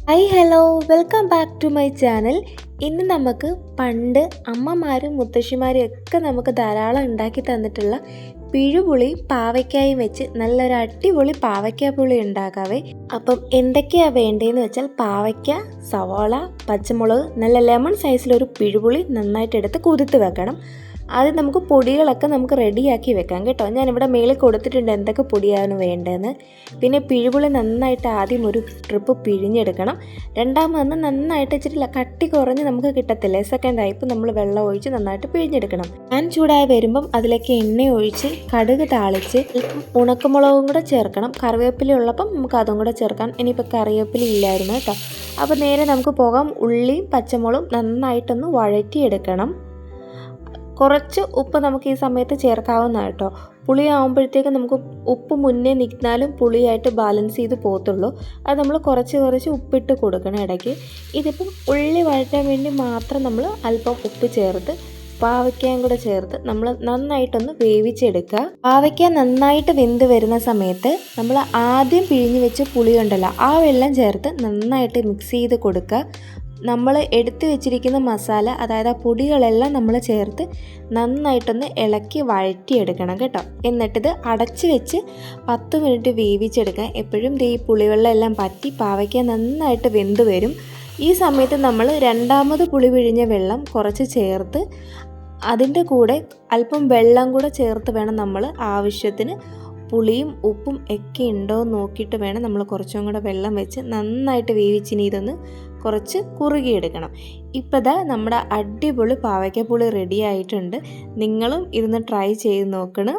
Hi hello welcome back to my channel. ഇന്ന് നമുക്ക് പണ്ട് അമ്മമാരും മുത്തശ്ശിമാരും ഒക്കെ നമുക്ക് ധാരാളം ഉണ്ടാക്കി തന്നിട്ടുള്ള പിഴുപുളി പാവയ്ക്കായും വെച്ച് നല്ലൊരു അടിപൊളി പാവയ്ക്ക പുളി ഉണ്ടാക്കാവേ. അപ്പം എന്തൊക്കെയാണ് വേണ്ടതെന്ന് വെച്ചാൽ പാവയ്ക്ക, സവാള, പച്ചമുളക്, നല്ല ലെമൺ സൈസിലൊരു പിഴുപുളി നന്നായിട്ട് എടുത്ത് കുതിർത്ത് വെക്കണം. ആദ്യം നമുക്ക് പൊടികളൊക്കെ നമുക്ക് റെഡിയാക്കി വെക്കാം കേട്ടോ. ഞാനിവിടെ മേളിൽ കൊടുത്തിട്ടുണ്ട് എന്തൊക്കെ പൊടിയാണ് വേണ്ടതെന്ന്. പിന്നെ പിഴുപുളി നന്നായിട്ട് ആദ്യം ഒരു ട്രിപ്പ് പിഴിഞ്ഞെടുക്കണം. രണ്ടാമതൊന്ന് നന്നായിട്ട് ഇച്ചിരി കട്ടി കുറഞ്ഞ് നമുക്ക് കിട്ടത്തില്ലേ, സെക്കൻഡ് ടൈപ്പ് നമ്മൾ വെള്ളം ഒഴിച്ച് നന്നായിട്ട് പിഴിഞ്ഞെടുക്കണം. പാൻ ചൂടായി വരുമ്പം അതിലേക്ക് എണ്ണ ഒഴിച്ച് കടുക് താളിച്ച് ഉണക്കമുളകും കൂടെ ചേർക്കണം. കറിവേപ്പില ഉള്ളപ്പം നമുക്ക് അതും കൂടെ ചേർക്കാം. ഇനിയിപ്പോൾ കറിവേപ്പില ഇല്ലായിരുന്നു കേട്ടോ. അപ്പോൾ നേരെ നമുക്ക് പോകാം. ഉള്ളിയും പച്ചമുളകും നന്നായിട്ടൊന്ന് വഴറ്റിയെടുക്കണം. കുറച്ച് ഉപ്പ് നമുക്ക് ഈ സമയത്ത് ചേർക്കാവുന്ന കേട്ടോ. പുളി ആകുമ്പോഴത്തേക്ക് നമുക്ക് ഉപ്പ് മുന്നേ നിൽക്കുന്നാലും പുളിയായിട്ട് ബാലൻസ് ചെയ്ത് പോകത്തുള്ളൂ. അത് നമ്മൾ കുറച്ച് ഉപ്പിട്ട് കൊടുക്കണം ഇടയ്ക്ക്. ഇതിപ്പം ഉള്ളി വഴറ്റാൻ വേണ്ടി മാത്രം നമ്മൾ അല്പം ഉപ്പ് ചേർത്ത് പാവയ്ക്കയും കൂടെ ചേർത്ത് നമ്മൾ നന്നായിട്ടൊന്ന് വേവിച്ചെടുക്കുക. പാവയ്ക്ക നന്നായിട്ട് വെന്ത് വരുന്ന സമയത്ത് നമ്മൾ ആദ്യം പിഴിഞ്ഞ് വെച്ച പുളി ഉണ്ടല്ലോ, ആ വെള്ളം ചേർത്ത് നന്നായിട്ട് മിക്സ് ചെയ്ത് കൊടുക്കുക. നമ്മൾ എടുത്തു വെച്ചിരിക്കുന്ന മസാല, അതായത് ആ പൊടികളെല്ലാം നമ്മൾ ചേർത്ത് നന്നായിട്ടൊന്ന് ഇളക്കി വഴറ്റിയെടുക്കണം കേട്ടോ. എന്നിട്ടിത് അടച്ച് വെച്ച് 10 മിനിറ്റ് വേവിച്ചെടുക്കാം. എപ്പോഴും ഈ പുളിവെള്ളം എല്ലാം പറ്റി പാവയ്ക്ക നന്നായിട്ട് വെന്ത് വരും. ഈ സമയത്ത് നമ്മൾ രണ്ടാമത് പുളി പിഴിഞ്ഞ വെള്ളം കുറച്ച് ചേർത്ത് അതിൻ്റെ കൂടെ അല്പം വെള്ളം കൂടെ ചേർത്ത് വേണം നമ്മൾ ആവശ്യത്തിന് പുളിയും ഉപ്പും ഒക്കെ ഉണ്ടോ എന്ന് നോക്കിയിട്ട് വേണം നമ്മൾ കുറച്ചും കൂടെ വെള്ളം വെച്ച് നന്നായിട്ട് വേവിച്ചിനി ഇതൊന്ന് കുറച്ച് കുറുകിയെടുക്കണം. ഇപ്പോൾ ദാ നമ്മുടെ അടിപൊളി പാവയ്ക്കപ്പുളി റെഡി ആയിട്ടുണ്ട്. നിങ്ങളും ഇതൊന്ന് ട്രൈ ചെയ്ത് നോക്കണം.